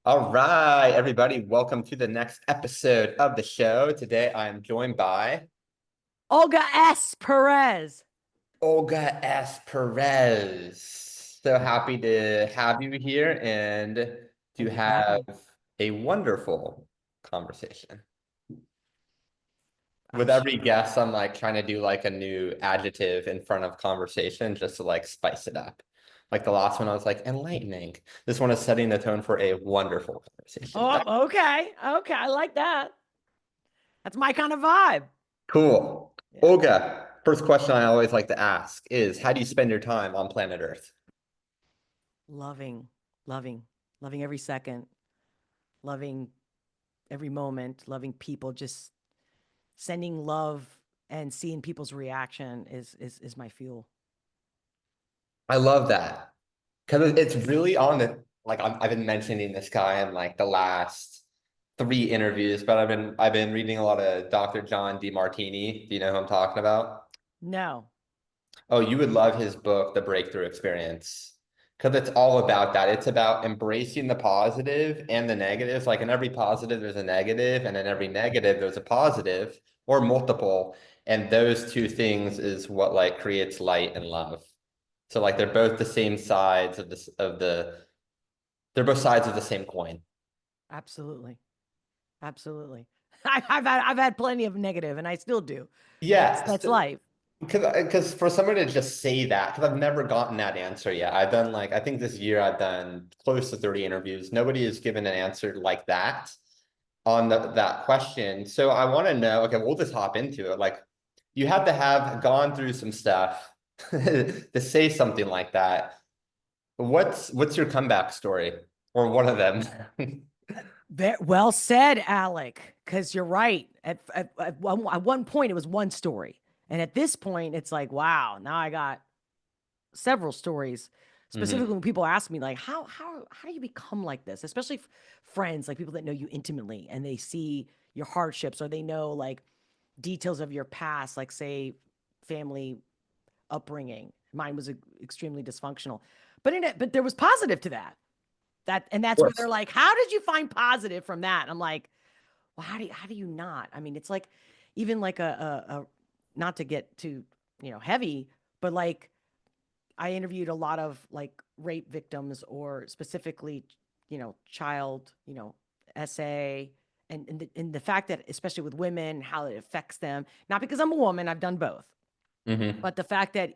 All right, everybody, welcome to the next episode of the show. Today I am joined by Olga S. Perez. Olga S. Perez. So happy to have you here and to Thank you for having have me. a wonderful conversation. I'm With sh- every guest, I'm like trying to do like a new adjective in front of conversation just to like spice it up. Like the last one, I was like enlightening. This one is setting the tone for a wonderful conversation. Oh, okay. Okay. I like that. That's my kind of vibe. Cool. Yeah. Olga, first question I always like to ask is how do you spend your time on planet Earth? Loving, loving, loving every second, loving every moment, loving people, just sending love and seeing people's reaction is my fuel. I love that because it's really on the like I've been mentioning this guy in like the last three interviews, but I've been reading a lot of Dr. John DeMartini. Do you know who I'm talking about? No. Oh, you would love his book, The Breakthrough Experience, because it's all about that. It's about embracing the positive and the negatives. Like in every positive, there's a negative, and in every negative, there's a positive or multiple. And those two things is what like creates light and love. So like they're both the same sides of this of the they're both sides of the same coin. Absolutely. Absolutely. I've had plenty of negative and I still do. That's Yes. that's life. Because for someone to just say that, because I've never gotten that answer yet. I've done like I think this year I've done close to 30 interviews. Nobody has given an answer like that on that question. So I want to know, okay, we'll just hop into it. Like you had to have gone through some stuff to say something like that. What's your comeback story? Or one of them? Well said, Alec, because you're right. At one point, it was one story. And at this point, it's like, wow, now I got several stories. Specifically, Hmm. when people ask me, like, how do you become like this? Especially friends, like people that know you intimately and they see your hardships or they know like details of your past, like, say, family upbringing. Mine was extremely dysfunctional. But there was positive to that. And Of that's where they're course. like, how did you find positive from that? And I'm like, well, how do you not? I mean, it's like even like a not to get too, heavy, but like I interviewed a lot of like rape victims or specifically, child, SA and the fact that especially with women, how it affects them. Not because I'm a woman, I've done both, Hmm. but the fact that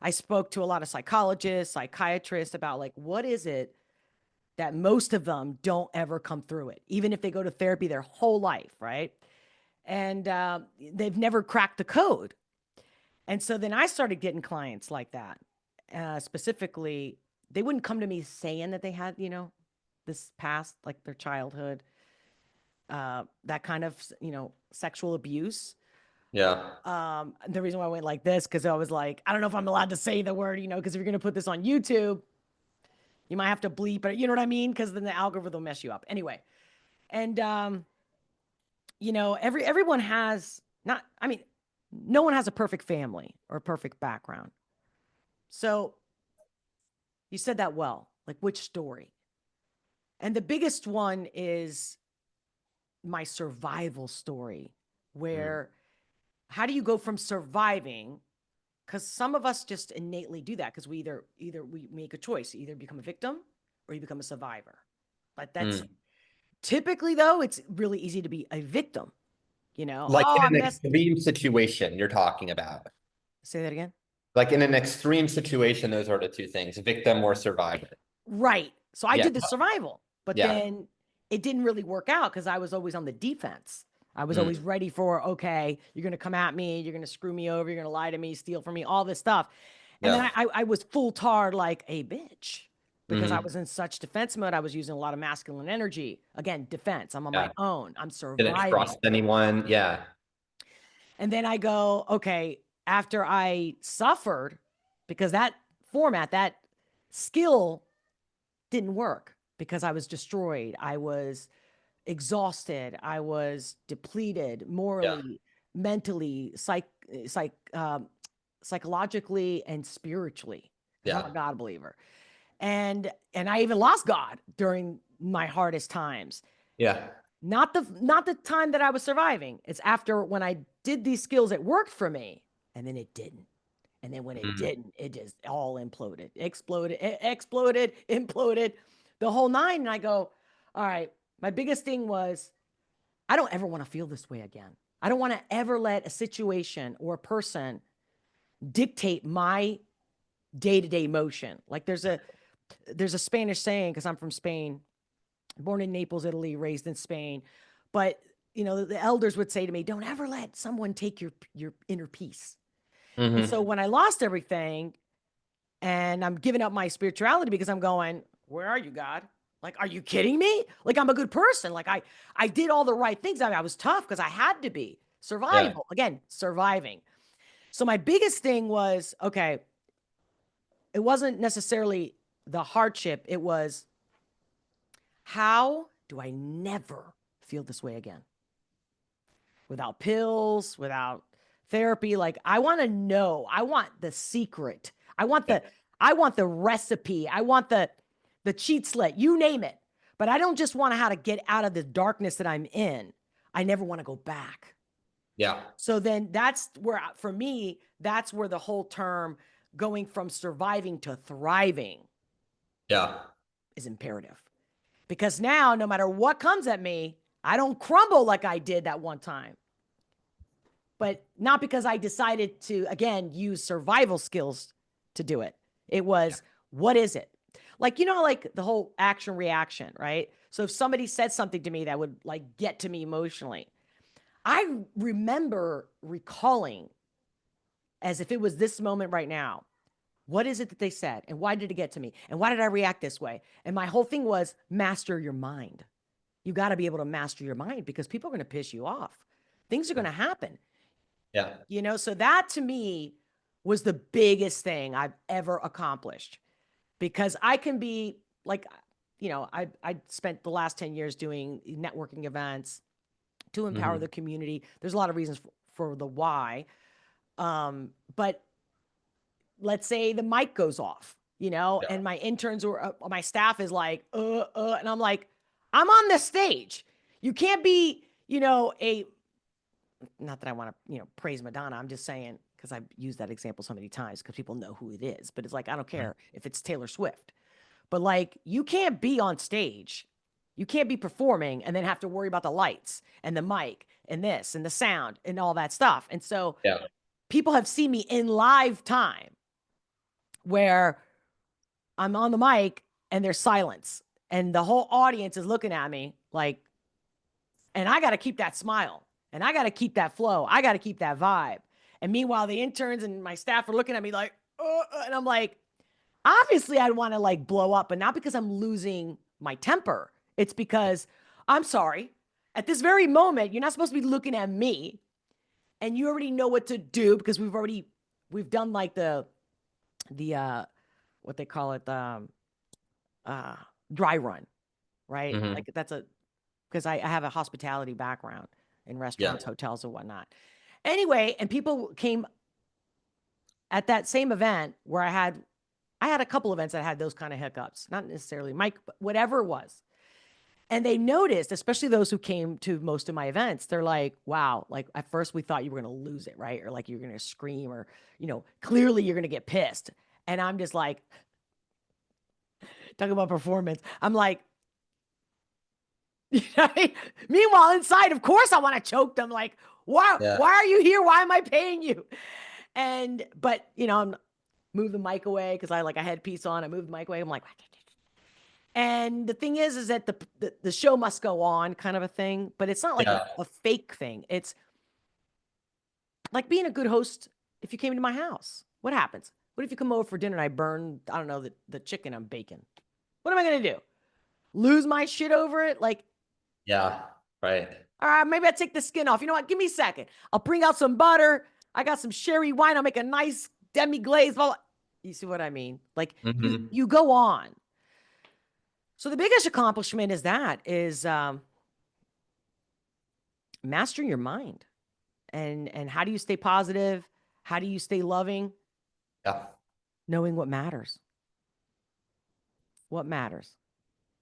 I spoke to a lot of psychologists, psychiatrists about like what is it that most of them don't ever come through it, even if they go to therapy their whole life, right? And they've never cracked the code. And so then I started getting clients like that. Specifically, they wouldn't come to me saying that they had, this past, like their childhood, that kind of, sexual abuse. Yeah. The reason why I went like this, because I was like, I don't know if I'm allowed to say the word, because if you're going to put this on YouTube, you might have to bleep it. You know what I mean? Because then the algorithm will mess you up. Anyway, and everyone has not. I mean, no one has a perfect family or a perfect background. So you said that well. Like which story? And the biggest one is my survival story, Mm. where how do you go from surviving? Because some of us just innately do that because we either we make a choice, you either become a victim or you become a survivor. But that's Mm. typically, though, it's really easy to be a victim. Like Oh, in I an messed. extreme situation you're talking about. Say that again. Like in an extreme situation, those are the two things, victim or survivor. Right. So I Yeah. did the survival, but Yeah. then it didn't really work out because I was always on the defense. I was always Mm. ready for, okay, you're going to come at me, you're going to screw me over, you're going to lie to me, steal from me, all this stuff. And then Yeah. I was full tard like a bitch because I Hmm. was in such defense mode. I was using a lot of masculine energy. Again, defense. I'm on my Yeah. own, I'm Didn't surviving. trust anyone. Yeah. And then I go, okay, after I suffered, because that format, that skill didn't work because I was destroyed. I was exhausted. I was depleted Yeah. morally, mentally, psych, psychologically, and spiritually because I'm a Yeah. God believer. And I even lost God during my hardest times. Yeah. Not the time that I was surviving. It's after when I did these skills, it worked for me, and then it didn't. And then when it Mm. didn't, it just all imploded, exploded, imploded, the whole nine. And I go, all right, my biggest thing was I don't ever want to feel this way again. I don't want to ever let a situation or a person dictate my day-to-day motion. Like there's a Spanish saying, because I'm from Spain, born in Naples, Italy, raised in Spain. But the elders would say to me, don't ever let someone take your inner peace. And so Mm-hmm. when I lost everything and I'm giving up my spirituality because I'm going, where are you, God? Like, are you kidding me? Like, I'm a good person. Like, I did all the right things. I mean, I was tough because I had to be. Yeah. Survival. Again, surviving. So my biggest thing was, okay, it wasn't necessarily the hardship. It was, how do I never feel this way again? Without pills, without therapy. Like, I want to know. I want the secret. I want Yeah. the recipe. I want the cheat slate. You name it. But I don't just want to how to get out of the darkness that I'm in. I never want to go back. Yeah. So then that's where, for me, that's where the whole term going from surviving to thriving Yeah. is imperative. Because now, no matter what comes at me, I don't crumble like I did that one time. But not because I decided to, again, use survival skills to do it. It was, what is it? Like, like the whole action reaction, right? So if somebody said something to me that would like get to me emotionally, I remember recalling as if it was this moment right now. What is it that they said? And why did it get to me? And why did I react this way? And my whole thing was master your mind. You got to be able to master your mind because people are going to piss you off. Things are going to happen. Yeah. So that to me was the biggest thing I've ever accomplished because I can be like, I spent the last 10 years doing networking events to empower Mm-hmm. the community. There's a lot of reasons for the why. But let's say the mic goes off, Yeah. and my interns or my staff is like, and I'm like, I'm on the stage. You can't be, not that I want to, praise Madonna. I'm just saying, because I've used that example so many times because people know who it is. But it's like, I don't care if it's Taylor Swift. But like, you can't be on stage. You can't be performing and then have to worry about the lights and the mic and this and the sound and all that stuff. And so Yeah. people have seen me in live time where I'm on the mic and there's silence and the whole audience is looking at me like, and I got to keep that smile and I got to keep that flow. I got to keep that vibe. And meanwhile, the interns and my staff are looking at me like, and I'm like, obviously I'd want to like blow up, but not because I'm losing my temper. It's because I'm sorry. At this very moment, you're not supposed to be looking at me and you already know what to do because we've done like the what they call it, uh dry run, right? Mm-hmm. Like that's because I have a hospitality background in Yeah. restaurants, hotels, and whatnot. Anyway, and people came at that same event where I had a couple events that had those kind of hiccups, not necessarily Mike, but whatever it was. And they noticed, especially those who came to most of my events, they're like, wow, like at first we thought you were going to lose it, right? Or like you're going to scream or, clearly you're going to get pissed. And I'm just like, talking about performance. I'm like, meanwhile, inside, of course, I want to choke them. Like, why? Yeah. Why are you here? Why am I paying you? But I'm move the mic away because I had peace on. I moved the mic away. I'm like, and the thing is that the show must go on, kind of a thing. But it's not like Yeah. a fake thing. It's like being a good host. If you came to my house, what happens? What if you come over for dinner and I burn, I don't know, the chicken I'm baking? What am I gonna do? Lose my shit over it? Like, Yeah. Right. all right, maybe I take the skin off. You know what? Give me a second. I'll bring out some butter. I got some sherry wine. I'll make a nice demi glaze. You see what I mean? Like you Mm-hmm. you go on. So the biggest accomplishment is mastering your mind. And how do you stay positive? How do you stay loving? Yeah. Knowing what matters. What matters?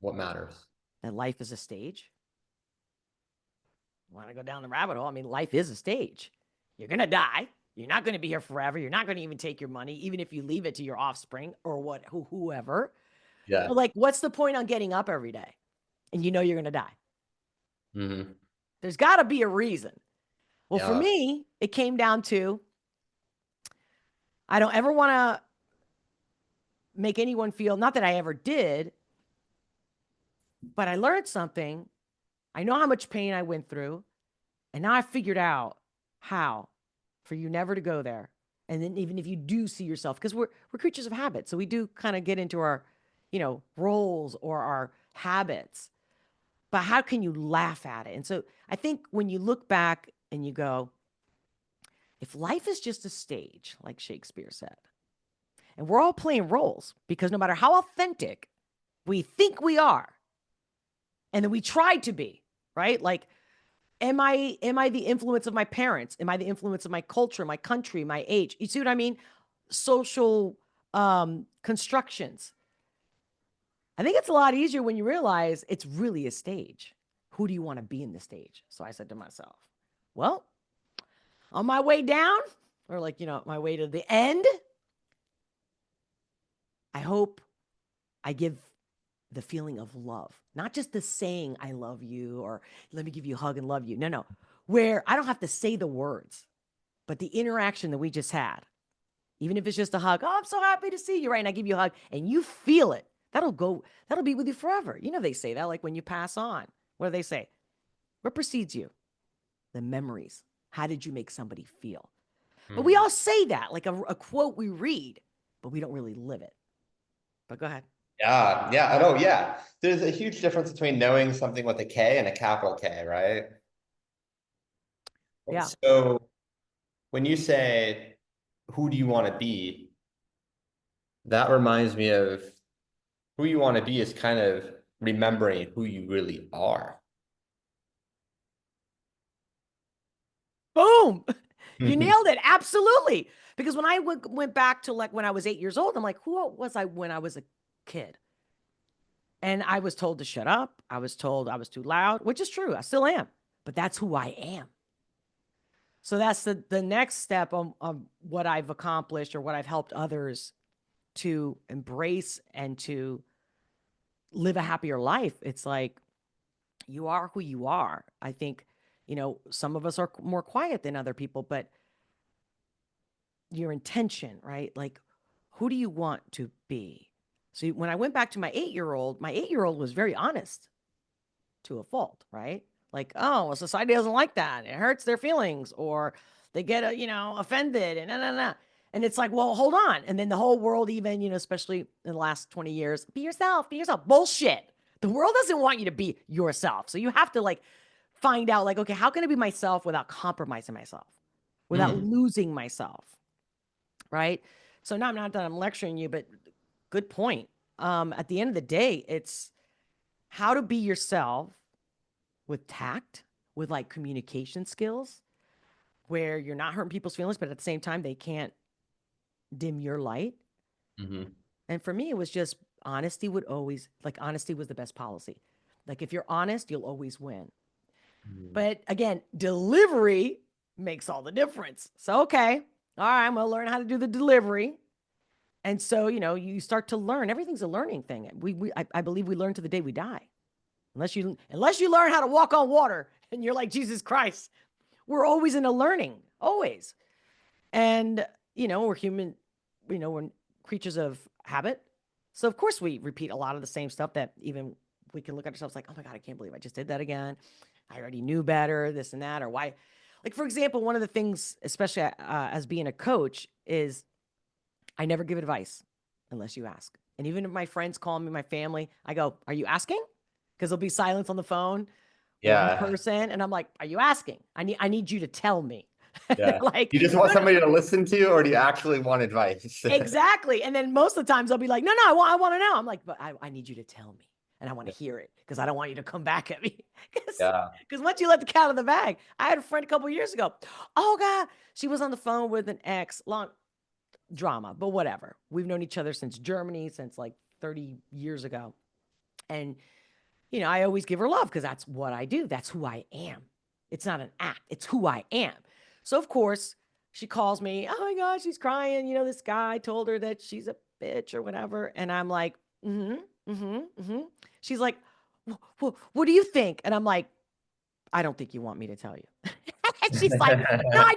What matters? that life is a stage. Want to go down the rabbit hole? I mean, life is a stage. You're going to die. You're not going to be here forever. You're not going to even take your money, even if you leave it to your offspring or whoever. Yeah. But like, what's the point on getting up every day and you know you're going to die? Mm-hmm. There's got to be a reason. Well, for Yeah. me, it came down to I don't ever want to make anyone feel, not that I ever did, but I learned something. I know how much pain I went through. And now I figured out how for you never to go there. And then even if you do see yourself, because we're creatures of habit. So we do kind of get into our, roles or our habits. But how can you laugh at it? And so I think when you look back and you go, if life is just a stage, like Shakespeare said, and we're all playing roles, because no matter how authentic we think we are, and then we try to be, right? Like, am I the influence of my parents? Am I the influence of my culture, my country, my age? You see what I mean? Social constructions. I think it's a lot easier when you realize it's really a stage. Who do you want to be in the stage? So I said to myself, well, on my way down, or like, my way to the end, I hope I give the feeling of love, not just the saying, I love you, or let me give you a hug and love you. No, no, where I don't have to say the words, but the interaction that we just had, even if it's just a hug, oh, I'm so happy to see you, right? And I give you a hug and you feel it. That'll be with you forever. They say that like when you pass on, what do they say? What precedes you? The memories. How did you make somebody feel? But we Mm. all say that like a quote we read, but we don't really live it. But go ahead. Yeah, yeah, I know, yeah. There's a huge difference between knowing something with a K and a capital K, right? Yeah. So when you say, who do you want to be? That reminds me of who you want to be is kind of remembering who you really are. Boom. You nailed it. Absolutely. Because when I went back to like when I was 8 years old, I'm like, who was I when I was a kid? And I was told to shut up. I was told I was too loud, which is true. I still am, but that's who I am. So that's the next step on what I've accomplished or what I've helped others to embrace and to live a happier life. It's like you are who you are. I think, some of us are more quiet than other people, but your intention, right? Like, who do you want to be? So when I went back to my 8-year old was very honest to a fault, right? Like, oh, well, society doesn't like that. It hurts their feelings, or they get, offended and nah. And it's like, well, hold on. And then the whole world, even, especially in the last 20 years, be yourself, be yourself. Bullshit. The world doesn't want you to be yourself. So you have to like find out, like, okay, how can I be myself without compromising myself, without Mm. losing myself? Right. So now I'm not that I'm lecturing you, but good point. At the end of the day, it's how to be yourself with tact, with like communication skills, where you're not hurting people's feelings, but at the same time, they can't dim your light. Hmm. And for me, it was just honesty was the best policy. Like if you're honest, you'll always win. But again, delivery makes all the difference. So, okay, all right, I'm going to learn how to do the delivery. And so, you start to learn. Everything's a learning thing. I believe we learn to the day we die. Unless you learn how to walk on water and you're like Jesus Christ, we're always in a learning, always. And, we're human, we're creatures of habit. So of course we repeat a lot of the same stuff that even we can look at ourselves like, oh my God, I can't believe I just did that again. I already knew better, this and that, or why. Like, for example, one of the things, especially as being a coach, is I never give advice unless you ask. And even if my friends call me, my family, I go, are you asking? Because there'll be silence on the phone or in Yeah, person. And I'm like, are you asking? I need you to tell me. yeah. Like, You just want no, no, somebody to listen to, or do you actually want advice? exactly. And then most of the times I'll be like, no, I want to know. I'm like, but I need you to tell me. And I want to hear it because I don't want you to come back at me. Yeah. Because once you let the cat out of the bag, I had a friend a couple of years ago. Oh God, she was on the phone with an ex, long drama, but whatever. We've known each other since Germany, since like 30 years ago. And I always give her love because that's what I do. That's who I am. It's not an act, it's who I am. So, of course, she calls me. Oh my gosh, she's crying. This guy told her that she's a bitch or whatever. And I'm like, mm hmm, mm hmm, mm hmm. She's like, what do you think? And I'm like, I don't think you want me to tell you. And she's like, no, I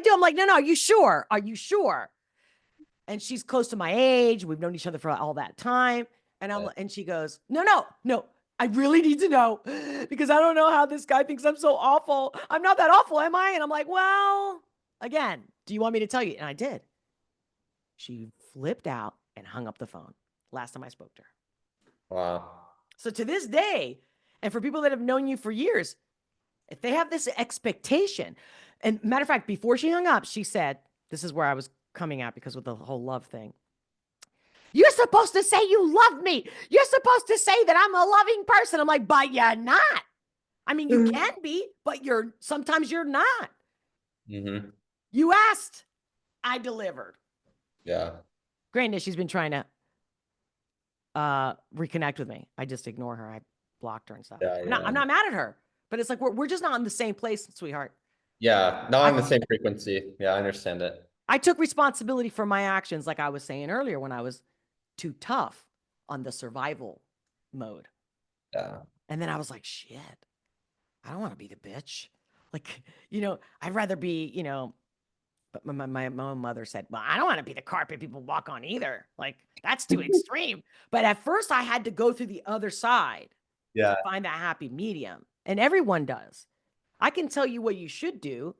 do. I'm like, no, are you sure? Are you sure? And she's close to my age. We've known each other for all that time. And she goes, no, I really need to know because I don't know how this guy thinks I'm so awful. I'm not that awful, am I? And I'm like, well, again, do you want me to tell you? And I did. She flipped out and hung up the phone. Last time I spoke to her. Wow. So to this day, and for people that have known you for years, if they have this expectation, and matter of fact, before she hung up, she said, this is where I was coming at because of the whole love thing. You're supposed to say you love me. You're supposed to say that I'm a loving person. I'm like, but you're not. I mean, you can be, but sometimes you're not. Mm-hmm. You asked, I delivered. Yeah. Granted, she's been trying to reconnect with me. I just ignore her. I blocked her and stuff. Yeah, I'm not mad at her, but it's like we're just not in the same place, sweetheart. Yeah, not on the same frequency. Yeah, I understand it. I took responsibility for my actions, like I was saying earlier, when I was too tough on the survival mode. Yeah. And then I was like, shit, I don't want to be the bitch. Like, I'd rather be, but my own mother said, well, I don't want to be the carpet people walk on either. Like, that's too extreme. But at first I had to go through the other side Yeah. to find that happy medium. And everyone does. I can tell you what you should do.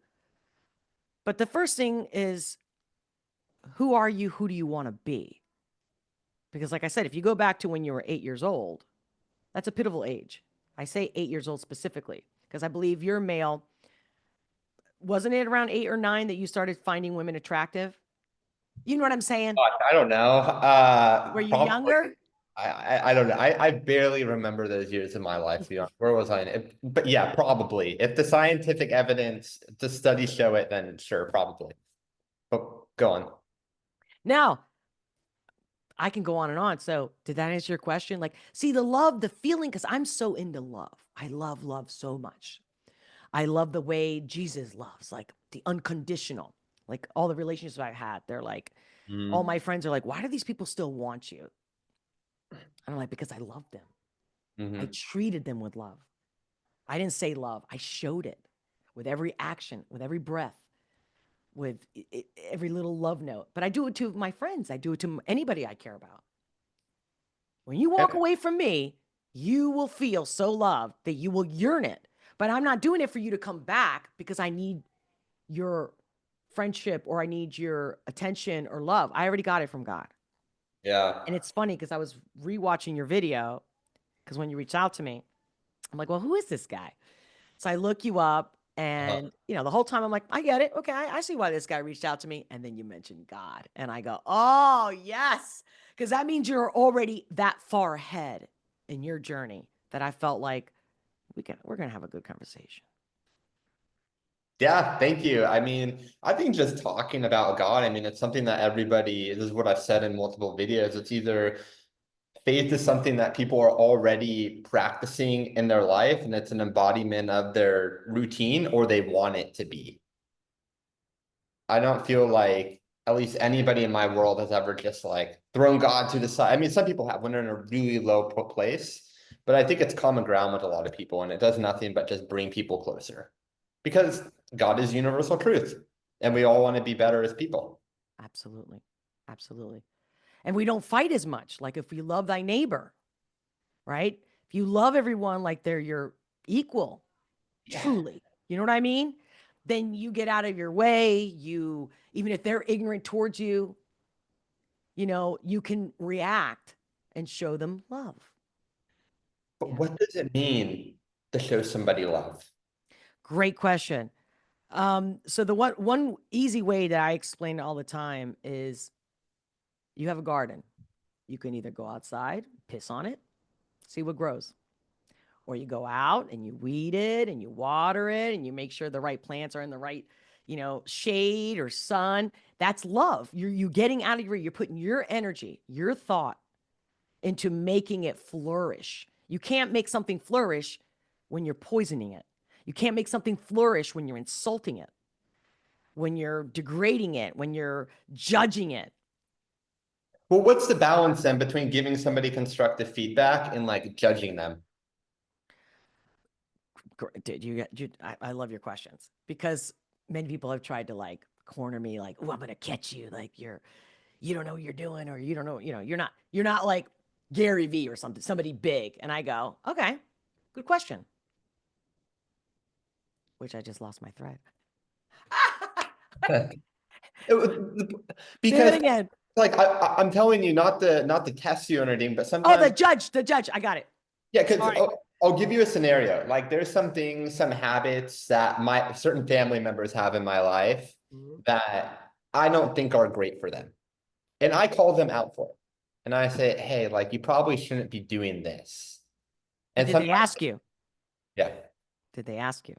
But the first thing is, who are you? Who do you want to be? Because like I said, if you go back to when you were 8 years old, that's a pivotal age. I say 8 years old specifically because I believe you're male. Wasn't it around 8 or 9 that you started finding women attractive? You know what I'm saying? God, I don't know. Were you Probably. younger? I don't know. I barely remember those years of my life. To be honest. Where was I? But yeah, probably. If the scientific evidence, the studies show it, then sure, probably. But go on. Now, I can go on and on. So, did that answer your question? Like, see the love, the feeling, because I'm so into love. I love love so much. I love the way Jesus loves, like the unconditional. Like all the relationships I've had, they're like, all my friends are like, why do these people still want you? And I'm like, because I love them. I Mm-hmm. treated them with love. I didn't say love. I showed it with every action, with every breath, with every little love note. But I do it to my friends. I do it to anybody I care about. When you walk away from me, you will feel so loved that you will yearn it. But I'm not doing it for you to come back because I need your friendship or I need your attention or love. I already got it from God. Yeah. And it's funny because I was rewatching your video because when you reached out to me, I'm like, well, who is this guy? So I look you up Uh-huh. and, the whole time I'm like, I get it. Okay. I see why this guy reached out to me. And then you mentioned God. And I go, oh, yes. Because that means you're already that far ahead in your journey that I felt like we're going to have a good conversation. Yeah, thank you. I mean, I think just talking about God, I mean, it's something that everybody, this is what I've said in multiple videos. It's either faith is something that people are already practicing in their life and it's an embodiment of their routine, or they want it to be. I don't feel like at least anybody in my world has ever just like thrown God to the side. I mean, some people have when they're in a really low place, but I think it's common ground with a lot of people, and it does nothing but just bring people closer because God is universal truth, and we all want to be better as people. Absolutely. Absolutely. And we don't fight as much. Like if we love thy neighbor, right? If you love everyone like they're your equal, Yeah. truly, you know what I mean? Then you get out of your way. Even if they're ignorant towards you, you can react and show them love. But Yeah. what does it mean to show somebody love? Great question. So the one easy way that I explain all the time is you have a garden. You can either go outside, piss on it, see what grows. Or you go out and you weed it and you water it and you make sure the right plants are in the right, shade or sun. That's love. You getting out of you're putting your energy, your thought into making it flourish. You can't make something flourish when you're poisoning it. You can't make something flourish when you're insulting it, when you're degrading it, when you're judging it. Well, what's the balance then between giving somebody constructive feedback and like judging them? Dude, I love your questions because many people have tried to like corner me, like, oh, I'm gonna catch you, like you don't know what you're doing, or you don't know, you're not like Gary V or something, somebody big. And I go, okay, good question. Which I just lost my thread. Say that Because again. like I'm telling you not to test you or anything, but Oh, sometimes the judge. I got it. yeah, because Sorry. I'll give you a scenario. Like there's some things, some habits that my certain family members have in my life Mhm. that I don't think are great for them. And I call them out for it. And I say, hey, like you probably shouldn't be doing this. But And did they sometimes, ask you? yeah. Did they ask you?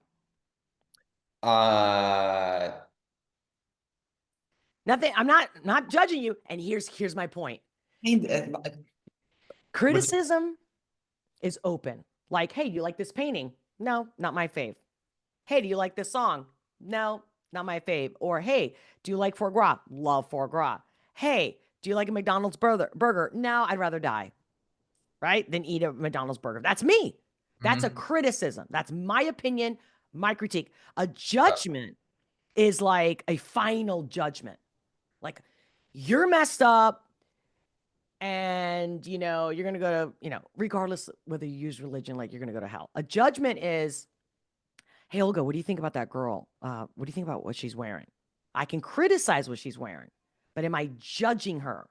Uh Nothing. I'm not judging you. And here's my point. uh, which Criticism is open. Like, hey, do you like this painting? No, not my fave. Hey, do you like this song? No, not my fave. Or hey, do you like foie gras? Love foie gras. Hey, do you like a McDonald's burger? No, I'd rather die, right? Than eat a McDonald's burger. That's me. That's a Mhm. criticism. That's my opinion, my critique. A judgment is like a final judgment. Like you're messed up and you're going to go to, regardless whether you use religion, like you're going to go to hell. A judgment is, hey, Olga, what do you think about that girl? What do you think about what she's wearing? I can criticize what she's wearing, but am I judging her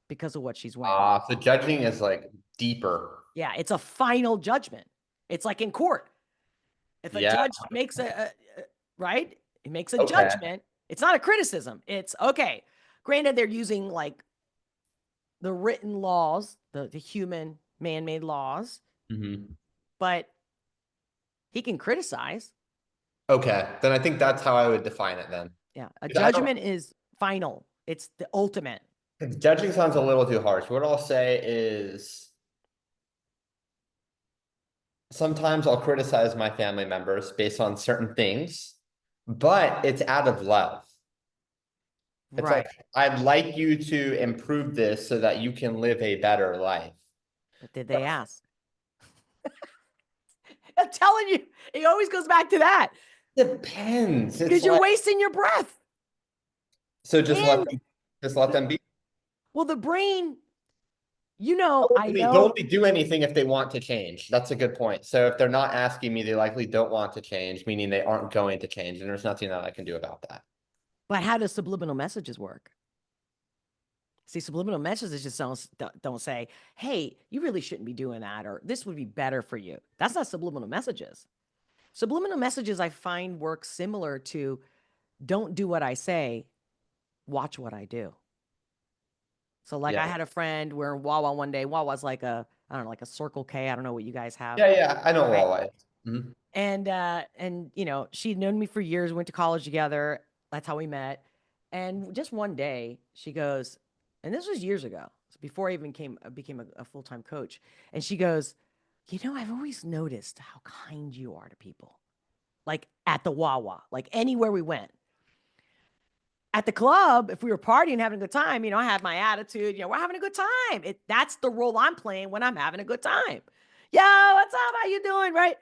because of what she's wearing? So judging is like deeper. Yeah, it's a final judgment. It's like in court. If a Yeah. judge makes right, it makes a Okay. judgment. It's not a criticism. It's okay. Granted, they're using like the written laws, the human man-made laws, Mhm. but he can criticize. Okay. Then I think that's how I would define it then. Yeah, a 'Cause I don't, judgment is final. It's the ultimate. 'cause judging sounds a little too harsh. What I'll say is sometimes I'll criticize my family members based on certain things, but it's out of love. It's Right. like, I'd like you to improve this so that you can live a better life. But did they ask? I'm telling you, it always goes back to that Depends. It's because you're like, wasting your breath. so And just let them be. well, the brain, I They'll know, only do anything if they want to change. That's a good point. So if they're not asking me, they likely don't want to change, meaning they aren't going to change, and there's nothing that I can do about that. but how does subliminal messages work? See, subliminal messages just don't say, hey, you really shouldn't be doing that, or this would be better for you. That's not subliminal messages. Subliminal messages I find work similar to don't do what I say, watch what I do. So like I Yeah. had a friend, we're in Wawa one day. Wawa's like I don't know, like a Circle K. I don't know what you guys have, Yeah, yeah. I know right? Huawei. Mhm. And she'd known me for years, went to college together. That's how we met. And just one day she goes, and this was years ago, so before I even became a full-time coach. And she goes, I've always noticed how kind you are to people. Like at the Wawa, like anywhere we went. At the club, if we were partying, having a good time, I had my attitude, we're having a good time. That's the role I'm playing when I'm having a good time. Yo, what's up? How you doing? Right?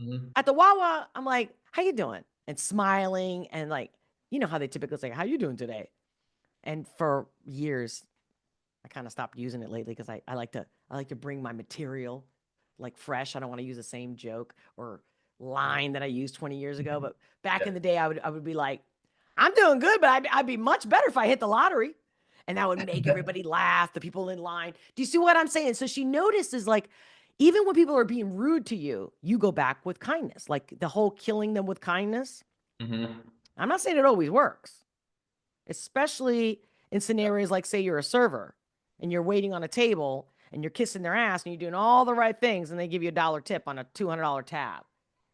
Mhm. At the Wawa, I'm like, how you doing? And smiling and like, how they typically say, how you doing today? And for years, I kind of stopped using it lately because I like to bring my material like fresh. I don't want to use the same joke or line that I used 20 years ago. But back Yeah. in the day, I would be like, I'm doing good, but I'd be much better if I hit the lottery. And that would make everybody laugh, the people in line. Do you see what I'm saying? So she notices like, even when people are being rude to you, you go back with kindness. Like the whole killing them with kindness. Mhm. I'm not saying it always works, especially in scenarios like, say, you're a server and you're waiting on a table and you're kissing their ass and you're doing all the right things and they give you $1 tip on a $200 tab.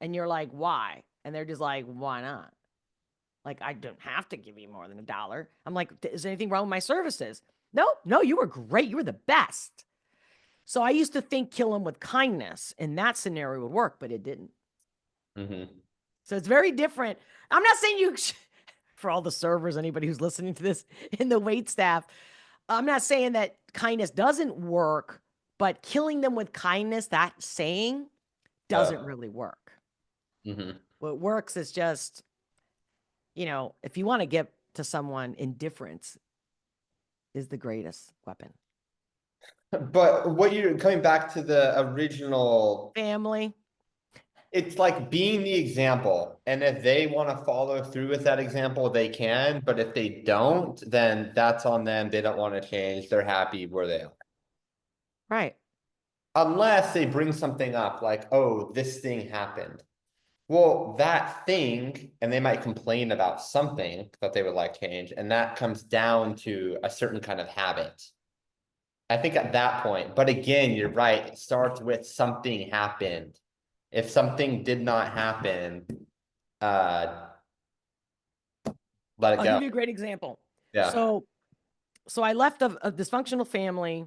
And you're like, why? And they're just like, why not? Like, I don't have to give you more than $1. I'm like, is there anything wrong with my services? No, no, you were great. You were the best. So I used to think kill them with kindness in that scenario would work, but it didn't. Mm-hmm. So it's very different. I'm not saying you, for all the servers, anybody who's listening to this in the wait staff, I'm not saying that kindness doesn't work, but killing them with kindness, that saying doesn't Yeah. really work. Mm-hmm. What works is just, if you want to get to someone, indifference is the greatest weapon. But what you're coming back to the original, Family. it's like being the example. And if they want to follow through with that example, they can. But if they don't, then that's on them. They don't want to change. They're happy where they are. Right. Unless they bring something up like, oh, this thing happened. Well, that thing, and they might complain about something that they would like change, and that comes down to a certain kind of habit. I think at that point, but again, you're right. It starts with something happened. If something did not happen, uh, let it I'll go. give you a great example. Yeah. So I left a dysfunctional family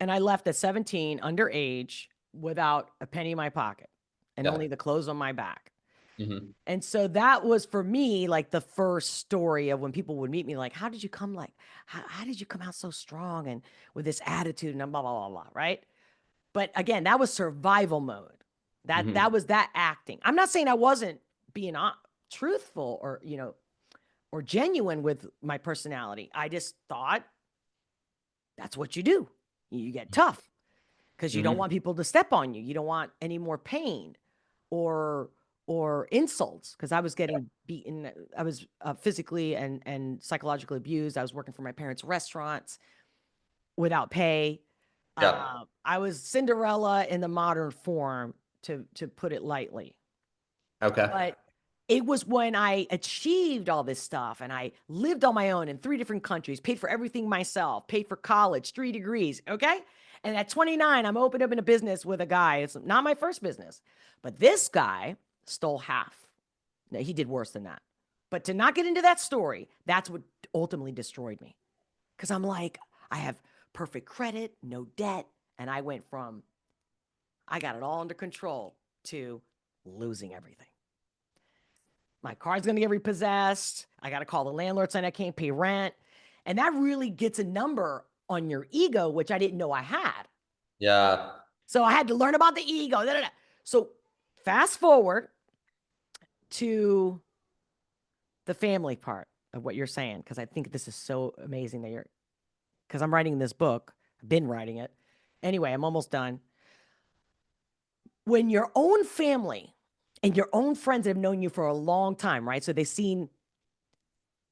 and I left at 17 underage without a penny in my pocket and Yeah. only the clothes on my back. Mm-hmm. And so that was for me like the first story of when people would meet me, like, how did you come how did you come out so strong and with this attitude and blah, blah, blah, blah, right? But again, that was survival mode. That Mm-hmm. was that acting. I'm not saying I wasn't being truthful or, or genuine with my personality. I just thought that's what you do. You get tough because you don't Mm-hmm. want people to step on you. You don't want any more pain or insults because I was getting beaten. I was physically and psychologically abused. I was working for my parents' restaurants without pay. Yeah. I was Cinderella in the modern form, to put it lightly. Okay. But it was when I achieved all this stuff and I lived on my own in 3 different countries, paid for everything myself, paid for college, 3 degrees. Okay. And at 29, I'm opened up in a business with a guy. It's not my first business, but this guy stole half. No, he did worse than that. But to not get into that story, that's what ultimately destroyed me. Cause I'm like, I have perfect credit, no debt. And I went from, I got it all under control to losing everything. My car's going to get repossessed. I got to call the landlord saying I can't pay rent. And that really gets a number on your ego, which I didn't know I had. Yeah. So I had to learn about the ego. Da, da, da. So fast forward to the family part of what you're saying, because I think this is so amazing that because I'm writing this book. I've been writing it. Anyway, I'm almost done. When your own family and your own friends have known you for a long time, right? So they've seen,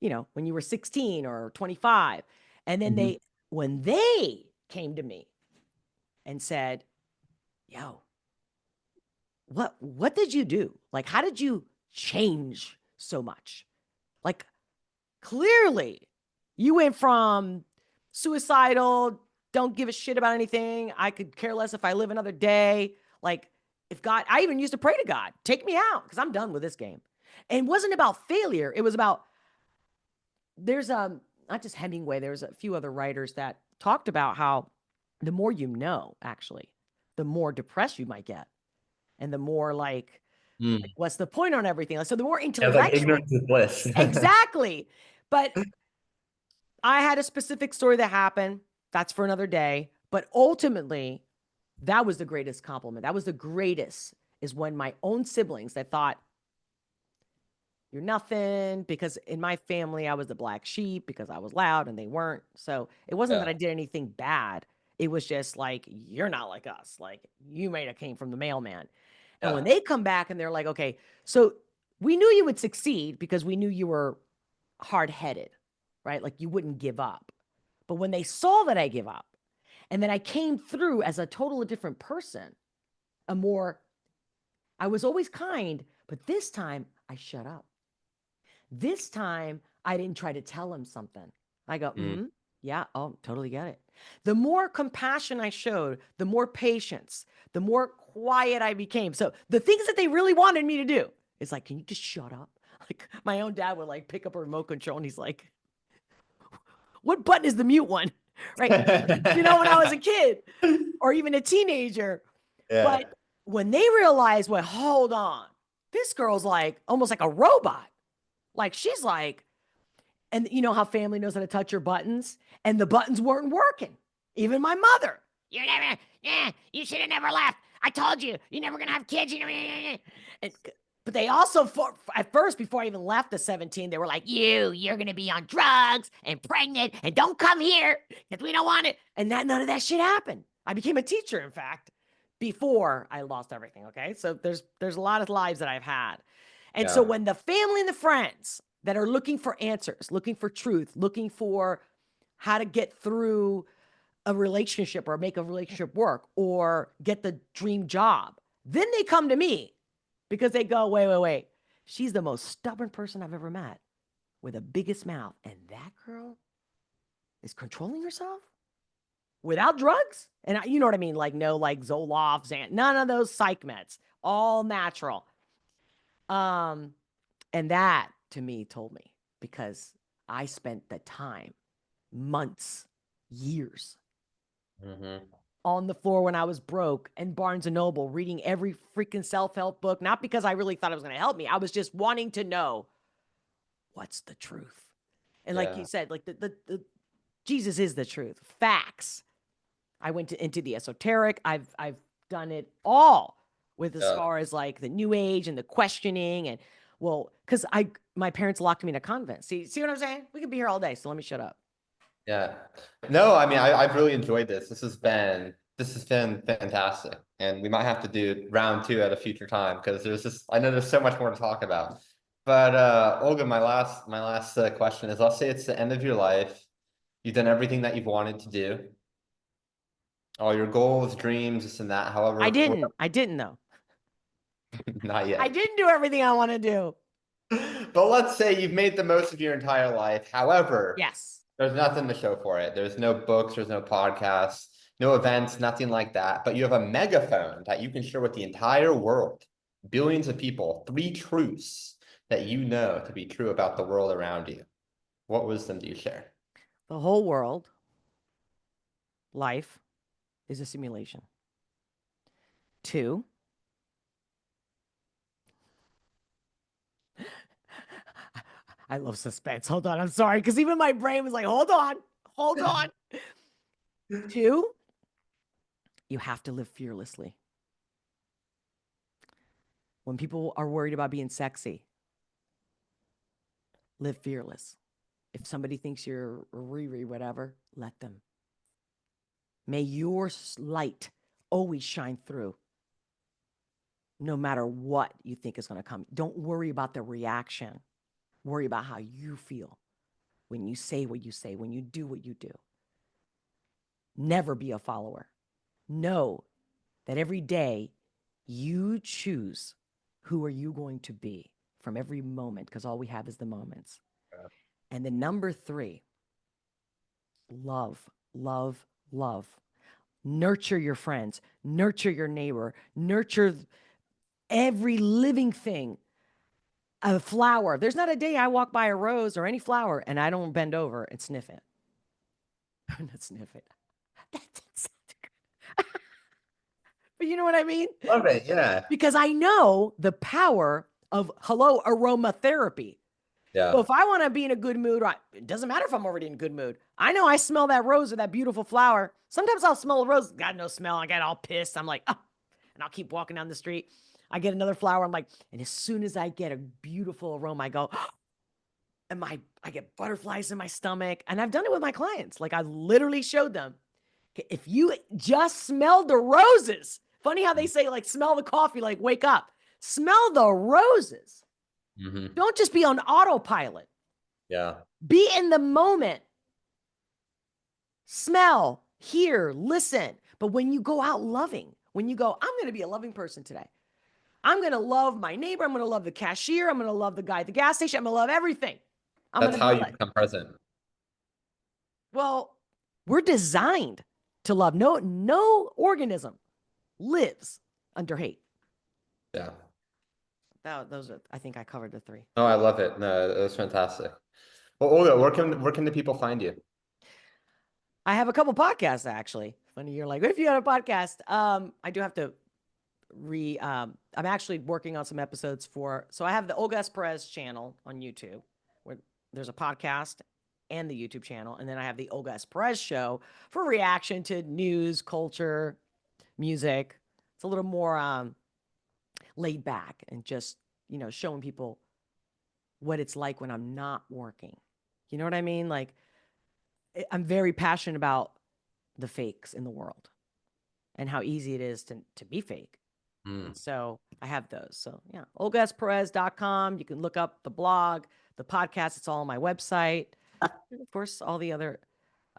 when you were 16 or 25. And then Mm-hmm. when they came to me and said, yo, what did you do? Like, how did you change so much? Like, clearly you went from suicidal, don't give a shit about anything. I could care less if I live another day. Like, if God, I even used to pray to God, take me out because I'm done with this game. And it wasn't about failure. It was about, there's not just Hemingway, there's a few other writers that talked about how the more you know, actually, the more depressed you might get. And the more like Mm. what's the point on everything? So the more Yeah, it's like intellectual. ignorance is bliss. Exactly. But I had a specific story that happened. That's for another day. But ultimately, that was the greatest compliment. That was the greatest, is when my own siblings that thought, you're nothing, because in my family, I was the black sheep because I was loud and they weren't. So it wasn't that Yeah. I did anything bad. It was just like, you're not like us. Like, you might have came from the mailman. And when Yeah. they come back and they're like, okay, so we knew you would succeed because we knew you were hard headed, right? Like you wouldn't give up. But when they saw that I give up and then I came through as a totally different person, I was always kind, but this time I shut up. This time I didn't try to tell him something. I go, Mm. yeah, oh, totally get it. The more compassion I showed, the more patience, the more quiet I became. So the things that they really wanted me to do, it's like, can you just shut up? Like my own dad would like pick up a remote control and he's like, what button is the mute one? right? When I was a kid or even a teenager. Yeah. But when they realize, well, hold on, this girl's like almost like a robot. Like she's like, and you know how family knows how to touch your buttons, and the buttons weren't working. Even my mother. You should have never left. I told you, you're never gonna have kids. And, but they also, at first, before I even left the 17, they were like, you're gonna be on drugs and pregnant, and don't come here because we don't want it. And none of that shit happened. I became a teacher, in fact, before I lost everything. Okay, so there's a lot of lives that I've had, and so Yeah. when the family and the friends that are looking for answers, looking for truth, looking for how to get through a relationship or make a relationship work or get the dream job, then they come to me because they go, wait. She's the most stubborn person I've ever met with the biggest mouth. And that girl is controlling herself without drugs. And you know what I mean? Like, no, like Zoloft, none of those psych meds, all natural. And that to me told me, because I spent the time, months, years on the floor when I was broke and Barnes and Noble reading every freaking self-help book, not because I really thought it was going to help me. I was just wanting to know what's the truth. And like you said, like the Jesus is the truth. Facts. I went into the esoteric. I've done it all with as far as like the new age and the questioning and because my parents locked me in a convent. See what I'm saying? We could be here all day, so let me shut up. Yeah. No, I mean, I've really enjoyed this. This has been fantastic. And we might have to do round two at a future time because I know there's so much more to talk about. But Olga, my last question is, let's say it's the end of your life. You've done everything that you've wanted to do. All your goals, dreams, this and that. I However, didn't. I didn't though. not I yet. didn't do everything I want to do. But let's say you've made the most of your entire life. However, Yes. there's nothing to show for it. There's no books, there's no podcasts, no events, nothing like that. But you have a megaphone that you can share with the entire world, billions of people, three truths that you know to be true about the world around you. What wisdom do you share? The whole world, life, is a simulation. 2, I love suspense. Hold on. I'm sorry. Because even my brain was like, hold on. Hold on. 2, you have to live fearlessly. When people are worried about being sexy, live fearless. If somebody thinks you're Riri, whatever, let them. May your light always shine through, no matter what you think is going to come. Don't worry about the reaction. Worry about how you feel when you say what you say, when you do what you do. Never be a follower. Know that every day you choose who are you going to be from every moment, because all we have is the moments. And then number 3, love, love, love. Nurture your friends, nurture your neighbor, nurture every living thing. A flower. There's not a day I walk by a rose or any flower and I don't bend over and sniff it. Not sniff it. That's but you know what I mean? Love it, yeah. Because I know the power of aromatherapy. So Yeah. if I want to be in a good mood, it doesn't matter if I'm already in a good mood. I know I smell that rose or that beautiful flower. Sometimes I'll smell a rose, got no smell. I get all pissed. I'm like, oh, and I'll keep walking down the street. I get another flower. I'm like, and as soon as I get a beautiful aroma, I go, and I get butterflies in my stomach. And I've done it with my clients. Like I literally showed them, if you just smell the roses, funny how they say like smell the coffee, like wake up, smell the roses. Don't just be on autopilot. Yeah. Be in the moment. Smell, hear, listen. But when you go out loving, when you go, I'm going to be a loving person today. I'm going to love my neighbor. I'm going to love the cashier. I'm going to love the guy at the gas station. I'm going to love everything. I'm That's going to how be you like, become present. well, we're designed to love. No organism lives under hate. Yeah. Those are, I think I covered the 3. Oh, I love it. No, it was fantastic. Well, Olga, where can the people find you? I have a couple podcasts actually. Funny, you're like, if you had a podcast, I do have to I'm actually working on some episodes so I have the Olga Perez channel on YouTube where there's a podcast and the YouTube channel. And then I have the Olga Perez show for reaction to news, culture, music. It's a little more laid back and just, showing people what it's like when I'm not working. You know what I mean? Like, I'm very passionate about the fakes in the world and how easy it is to be fake. And so I have those. So yeah, olgasperez.com. You can look up the blog, the podcast. It's all on my website. And of course, all the other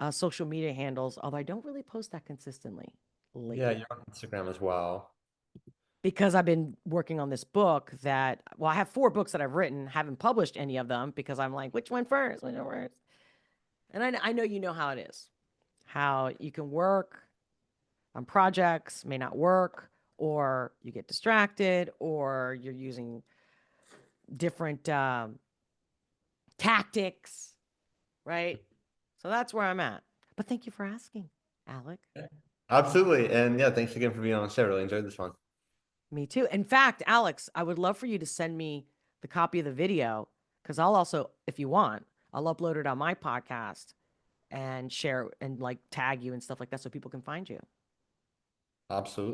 social media handles, although I don't really post that consistently Yeah, lately you're on Instagram as well. because I've been working on this book I have 4 books that I've written, haven't published any of them because I'm like, which one first? Which one first? And I know you know how it is, how you can work on projects, may not work, or you get distracted, or you're using different tactics, right? So that's where I'm at. But thank you for asking, Alec. Absolutely. And yeah, thanks again for being on the show. Really enjoyed this one. Me too. In fact, Alex, I would love for you to send me the copy of the video because I'll also, if you want, I'll upload it on my podcast and share and like tag you and stuff like that so people can find you. Absolutely.